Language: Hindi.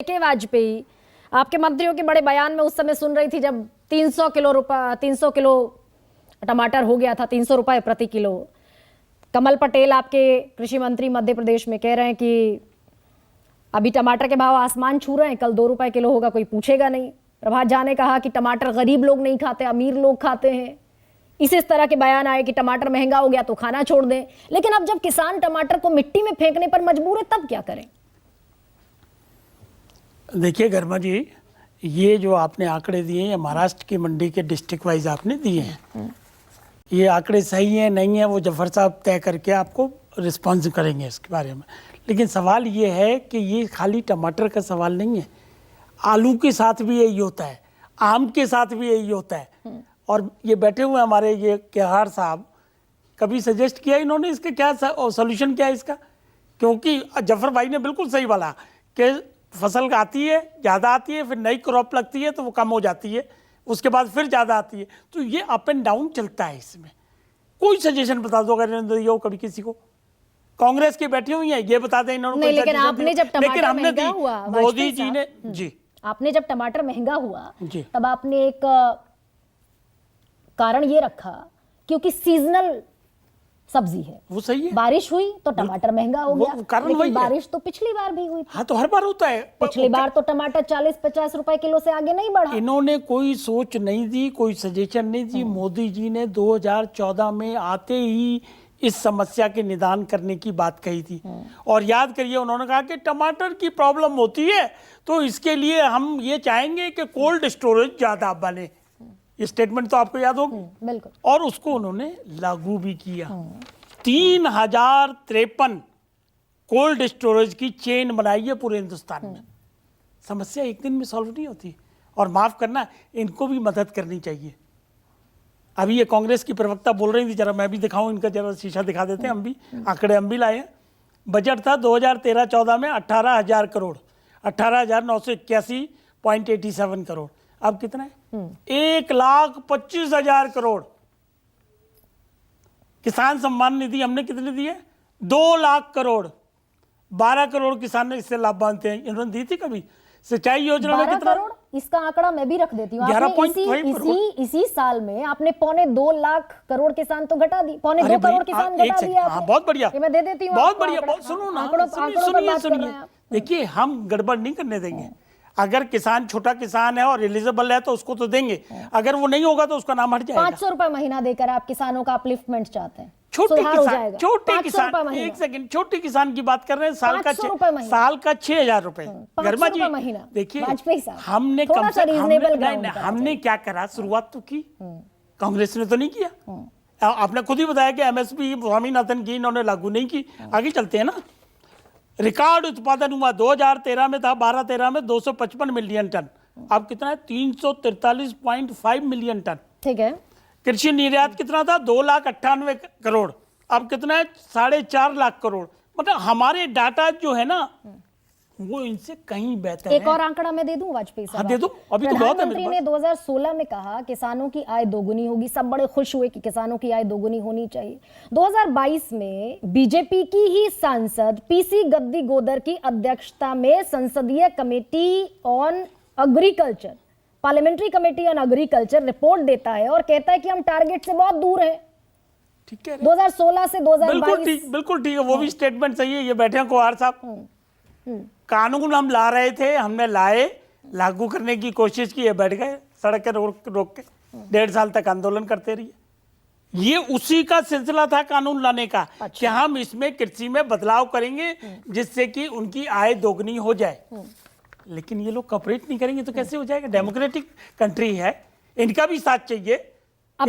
के वाजपेयी, आपके मंत्रियों के बड़े बयान में उस समय सुन रही थी जब 300 किलो टमाटर हो गया था, 300 रुपए प्रति किलो। कमल पटेल आपके कृषि मंत्री मध्य प्रदेश में कह रहे हैं कि अभी टमाटर के भाव आसमान छू रहे हैं, कल 2 रुपए किलो होगा, कोई पूछेगा नहीं। प्रभात झा ने कहा कि टमाटर गरीब लोग नहीं खाते, अमीर लोग खाते हैं। इस तरह के बयान आए कि टमाटर महंगा हो गया तो खाना छोड़ दें। लेकिन अब जब किसान टमाटर को मिट्टी में फेंकने पर मजबूर है तब क्या करें? देखिए गर्मा जी, ये जो आपने आंकड़े दिए हैं महाराष्ट्र की मंडी के डिस्ट्रिक्ट वाइज आपने दिए हैं, ये आंकड़े सही हैं नहीं है वो जफर साहब तय करके आपको रिस्पॉन्स करेंगे इसके बारे में। लेकिन सवाल ये है कि ये खाली टमाटर का सवाल नहीं है, आलू के साथ भी यही होता है, आम के साथ भी यही होता है। और ये बैठे हुए हमारे ये केहार साहब, कभी सजेस्ट किया इन्होंने इसका क्या सोल्यूशन क्या है इसका? क्योंकि जफर भाई ने बिल्कुल सही बोला कि फसल आती है, ज़्यादा आती है, फिर नई क्रॉप लगती है तो वो कम हो जाती है, उसके बाद फिर ज़्यादा आती है, तो ये अप एंड डाउन चलता है इसमें। कोई सजेशन बता दो अगर इन्होंने दिया हो कभी किसी को। कांग्रेस की बैठी हुई है, ये बता दें इन्होंने नहीं, लेकिन आपने जब टमाटर महंगा हुआ मोदी जी ने जी आपने जब टमाटर महंगा हुआ जी तब आपने एक कारण ये रखा क्योंकि सीजनल सब्जी है, वो सही है, बारिश हुई तो टमाटर महंगा हो गया। लेकिन बारिश तो पिछली बार भी हुई थी। हाँ तो हर बार होता है, पिछली बार तो टमाटर 40-50 रुपए किलो से आगे नहीं बढ़ा। इन्होंने कोई सोच नहीं दी, कोई सजेशन नहीं दी। मोदी जी ने 2014 में आते ही इस समस्या के निदान करने की बात कही थी। और याद करिए उन्होंने कहा कि टमाटर की प्रॉब्लम होती है तो इसके लिए हम ये चाहेंगे कि कोल्ड स्टोरेज ज्यादा बने। ये स्टेटमेंट तो आपको याद होगी। बिल्कुल। और उसको उन्होंने लागू भी किया। 3053 कोल्ड स्टोरेज की चेन बनाई है पूरे हिंदुस्तान में। समस्या एक दिन में सॉल्व नहीं होती, और माफ करना इनको भी मदद करनी चाहिए। अभी ये कांग्रेस की प्रवक्ता बोल रही थी, जरा मैं भी दिखाऊं इनका, जरा शीशा दिखा देते हैं, हम भी आंकड़े हम भी लाए हैं। बजट था 2013-14 में 18,000 करोड़, 18,981.87 करोड़। अब कितना है? 1,25,000 करोड़। किसान सम्मान निधि हमने कितनी दी है? 2 लाख करोड़। 12 करोड़ किसान ने इससे लाभ मानते हैं। इन्होंने दी थी कभी? सिंचाई योजना में कितना? करोड़। इसका आंकड़ा मैं भी रख देती हूँ। इसी साल में आपने 2.25 लाख करोड़ किसान तो घटा दी, 2.25 करोड़ किसान घटा दिया। हाँ, बहुत बढ़िया, मैं दे देती हूँ, बहुत बढ़िया। सुनो ना, सुनिए। देखिए हम गड़बड़ नहीं करने देंगे। अगर किसान छोटा किसान है और एलिजिबल है तो उसको तो देंगे, अगर वो नहीं होगा तो उसका नाम हट जाएगा। 500 रुपए महीना देकर आप किसानों का अपलिफ्टमेंट चाहते हैं? छोटे किसान, एक सेकंड, छोटे किसान की बात कर रहे हैं, साल का 6,000 रुपए। गर्मा जी देखिए, हमने क्या करा, शुरुआत तो की, कांग्रेस ने तो नहीं किया। आपने खुद ही बताया कि एमएसपी स्वामीनाथन की इन्होंने लागू नहीं की। आगे चलते हैं ना। रिकॉर्ड उत्पादन हुआ 2013 में था, 12-13 में 255 मिलियन टन। अब कितना है? 343.5 मिलियन टन। ठीक है। कृषि निर्यात कितना था? 2,98,000 करोड़। अब कितना है? 4.5 लाख करोड़। मतलब हमारे डाटा जो है ना वो इनसे कहीं बेहतर है। एक और आंकड़ा मैं दे दूं वाजपेयी साहब? दे दो, अभी तो बहुत है। प्रधानमंत्री ने 2016 में कहा किसानों की आय दोगुनी होगी। सब बड़े खुश हुए कि किसानों की आय दोगुनी होनी चाहिए। 2022 में बीजेपी की ही सांसद पीसी गद्दी गोदर की अध्यक्षता में संसदीय committee on agriculture, parliamentary committee on agriculture report देता है और कहता है कि हम टारगेट से बहुत दूर हैं। ठीक है, 2016 से 2022। बिल्कुल ठीक है, वो भी स्टेटमेंट सही है। ये बैठे हैं कुहार साहब, कानून हम ला रहे थे, हमने लाए, लागू करने की कोशिश की, बैठ गए सड़क के रोक के 1.5 साल तक आंदोलन करते रहिए। ये उसी का सिलसिला था कानून लाने का। अच्छा। कि हम इसमें कृषि में बदलाव करेंगे जिससे कि उनकी आय दोगुनी हो जाए। लेकिन ये लोग कॉपरेट नहीं करेंगे तो कैसे हो जाएगा? डेमोक्रेटिक कंट्री है, इनका भी साथ चाहिए।